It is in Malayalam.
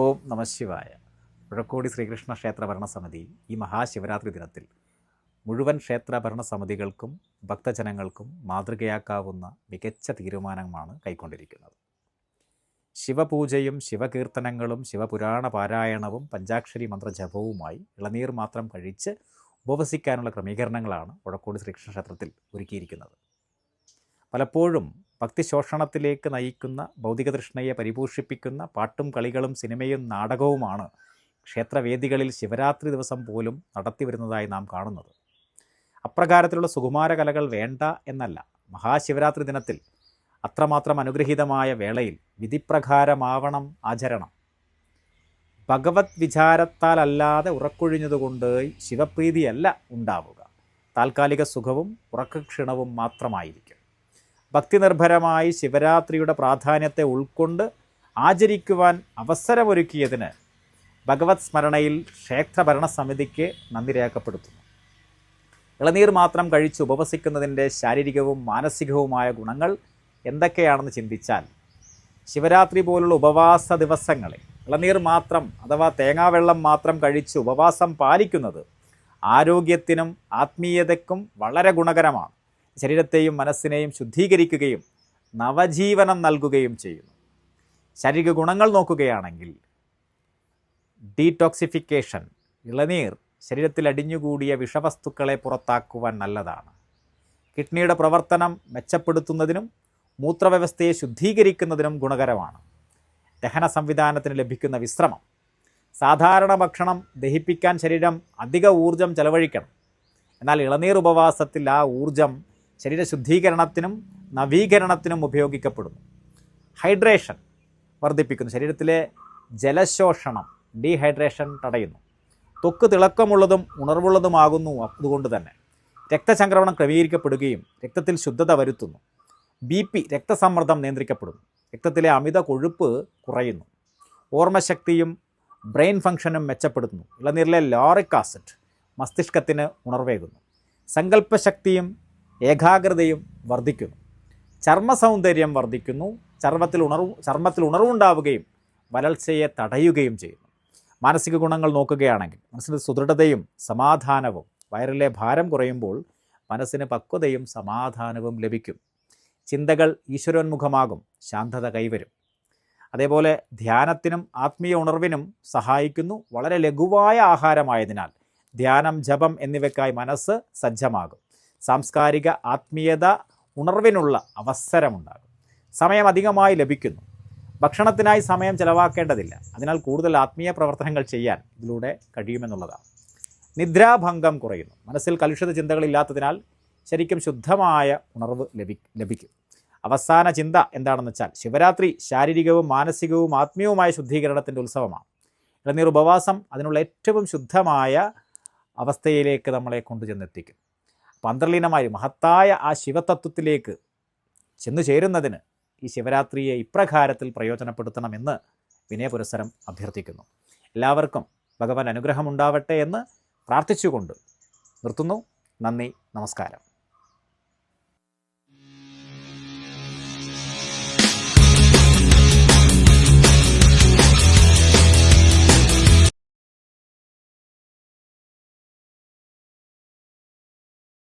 ഓം നമഃശിവായ. പുഴക്കോടി ശ്രീകൃഷ്ണ ക്ഷേത്ര ഭരണസമിതി ഈ മഹാശിവരാത്രി ദിനത്തിൽ മുഴുവൻ ക്ഷേത്ര ഭരണസമിതികൾക്കും ഭക്തജനങ്ങൾക്കും മാതൃകയാക്കാവുന്ന മികച്ച തീരുമാനമാണ് കൈക്കൊണ്ടിരിക്കുന്നത്. ശിവപൂജയും ശിവകീർത്തനങ്ങളും ശിവപുരാണ പാരായണവും പഞ്ചാക്ഷരി മന്ത്രജപവുമായി ഇളനീർ മാത്രം കഴിച്ച് ഉപവസിക്കാനുള്ള ക്രമീകരണങ്ങളാണ് പുഴക്കോടി ശ്രീകൃഷ്ണ ക്ഷേത്രത്തിൽ ഒരുക്കിയിരിക്കുന്നത്. പലപ്പോഴും ഭക്തിശോഷണത്തിലേക്ക് നയിക്കുന്ന ഭൗതികതൃഷ്ണയെ പരിപോഷിപ്പിക്കുന്ന പാട്ടും കളികളും സിനിമയും നാടകവുമാണ് ക്ഷേത്രവേദികളിൽ ശിവരാത്രി ദിവസം പോലും നടത്തിവരുന്നതായി നാം കാണുന്നത്. അപ്രകാരത്തിലുള്ള സുകുമാര കലകൾ വേണ്ട എന്നല്ല, മഹാശിവരാത്രി ദിനത്തിൽ അത്രമാത്രം അനുഗ്രഹീതമായ വേളയിൽ വിധിപ്രകാരമാവണം ആചരണം. ഭഗവത് വിചാരത്താലല്ലാതെ ഉറക്കൊഴിഞ്ഞതുകൊണ്ട് ശിവപ്രീതിയല്ല ഉണ്ടാവുക, താൽക്കാലിക സുഖവും ഉറക്കക്ഷീണവും മാത്രമായിരിക്കും. ഭക്തിനിർഭരമായി ശിവരാത്രിയുടെ പ്രാധാന്യത്തെ ഉൾക്കൊണ്ട് ആചരിക്കുവാൻ അവസരമൊരുക്കിയതിന് ഭഗവത് സ്മരണയിൽ ക്ഷേത്ര ഭരണസമിതിക്ക് നന്ദി രേഖപ്പെടുത്തുന്നു. ഇളനീർ മാത്രം കഴിച്ച് ഉപവസിക്കുന്നതിൻ്റെ ശാരീരികവും മാനസികവുമായ ഗുണങ്ങൾ എന്തൊക്കെയാണെന്ന് ചിന്തിച്ചാൽ, ശിവരാത്രി പോലുള്ള ഉപവാസ ദിവസങ്ങളിൽ ഇളനീർ മാത്രം അഥവാ തേങ്ങാവെള്ളം മാത്രം കഴിച്ച് ഉപവാസം പാലിക്കുന്നത് ആരോഗ്യത്തിനും ആത്മീയതയ്ക്കും വളരെ ഗുണകരമാണ്. ശരീരത്തെയും മനസ്സിനെയും ശുദ്ധീകരിക്കുകയും നവജീവനം നൽകുകയും ചെയ്യുന്നു. ശാരീരിക ഗുണങ്ങൾ നോക്കുകയാണെങ്കിൽ ഡീടോക്സിഫിക്കേഷൻ, ഇളനീർ ശരീരത്തിൽ അടിഞ്ഞുകൂടിയ വിഷവസ്തുക്കളെ പുറത്താക്കുവാൻ നല്ലതാണ്. കിഡ്നിയുടെ പ്രവർത്തനം മെച്ചപ്പെടുത്തുന്നതിനും മൂത്രവ്യവസ്ഥയെ ശുദ്ധീകരിക്കുന്നതിനും ഗുണകരമാണ്. ദഹന സംവിധാനത്തിന് ലഭിക്കുന്ന വിശ്രമം. സാധാരണ ഭക്ഷണം ദഹിപ്പിക്കാൻ ശരീരം അധിക ഊർജം ചെലവഴിക്കണം. എന്നാൽ ഇളനീർ ഉപവാസത്തിൽ ആ ഊർജം ശരീര ശുദ്ധീകരണത്തിനും നവീകരണത്തിനും ഉപയോഗിക്കപ്പെടുന്നു. ഹൈഡ്രേഷൻ വർദ്ധിപ്പിക്കുന്നു. ശരീരത്തിലെ ജലശോഷണം, ഡീഹൈഡ്രേഷൻ തടയുന്നു. ത്വക്ക് തിളക്കമുള്ളതും ഉണർവുള്ളതുമാകുന്നു. അതുകൊണ്ട് തന്നെ രക്തചംക്രമണം ക്രമീകരിക്കപ്പെടുകയും രക്തത്തിൽ ശുദ്ധത വരുത്തുന്നു. BP രക്തസമ്മർദ്ദം നിയന്ത്രിക്കപ്പെടുന്നു. രക്തത്തിലെ അമിത കൊഴുപ്പ് കുറയുന്നു. ഓർമ്മശക്തിയും ബ്രെയിൻ ഫംഗ്ഷനും മെച്ചപ്പെടുത്തുന്നു. ഇളനീരിലെ ലോറിക് ആസിഡ് മസ്തിഷ്കത്തിന് ഉണർവേകുന്നു. സങ്കല്പശക്തിയും ഏകാഗ്രതയും വർദ്ധിക്കുന്നു. ചർമ്മ സൗന്ദര്യം വർദ്ധിക്കുന്നു. ചർമ്മത്തിൽ ഉണർവുണ്ടാവുകയും വരൾച്ചയെ തടയുകയും ചെയ്യുന്നു. മാനസിക ഗുണങ്ങൾ നോക്കുകയാണെങ്കിൽ മനസ്സിന് സുദൃഢതയും സമാധാനവും. വയറിലെ ഭാരം കുറയുമ്പോൾ മനസ്സിന് പക്വതയും സമാധാനവും ലഭിക്കും. ചിന്തകൾ ഈശ്വരോന്മുഖമാകും. ശാന്തത കൈവരും. അതേപോലെ ധ്യാനത്തിനും ആത്മീയ ഉണർവിനും സഹായിക്കുന്നു. വളരെ ലഘുവായ ആഹാരമായതിനാൽ ധ്യാനം, ജപം എന്നിവയ്ക്കായി മനസ്സ് സജ്ജമാകും. സാംസ്കാരിക ആത്മീയത ഉണർവിനുള്ള അവസരമുണ്ടാകും. സമയം അധികമായി ലഭിക്കുന്നു. ഭക്ഷണത്തിനായി സമയം ചെലവാക്കേണ്ടതില്ല. അതിനാൽ കൂടുതൽ ആത്മീയ പ്രവർത്തനങ്ങൾ ചെയ്യാൻ ഇതിലൂടെ കഴിയുമെന്നുള്ളതാണ്. നിദ്രാഭംഗം കുറയുന്നു. മനസ്സിൽ കലുഷിത ചിന്തകളില്ലാത്തതിനാൽ ശരിക്കും ശുദ്ധമായ ഉണർവ് ലഭിക്കും. അവസാന ചിന്ത എന്താണെന്ന് വെച്ചാൽ, ശിവരാത്രി ശാരീരികവും മാനസികവും ആത്മീയവുമായ ശുദ്ധീകരണത്തിൻ്റെ ഉത്സവമാണ്. ഇളനീർ ഉപവാസം അതിനുള്ള ഏറ്റവും ശുദ്ധമായ അവസ്ഥയിലേക്ക് നമ്മളെ കൊണ്ടുചെന്നെത്തിക്കും. അന്തർലീനമായി മഹത്തായ ആ ശിവതത്വത്തിലേക്ക് ചെന്നു ചേരുന്നതിന് ഈ ശിവരാത്രിയെ ഇപ്രകാരത്തിൽ പ്രയോജനപ്പെടുത്തണമെന്ന് വിനയപുരസ്സരം അഭ്യർത്ഥിക്കുന്നു. എല്ലാവർക്കും ഭഗവാൻ അനുഗ്രഹമുണ്ടാവട്ടെ എന്ന് പ്രാർത്ഥിച്ചുകൊണ്ട് നിർത്തുന്നു. നന്ദി, നമസ്കാരം.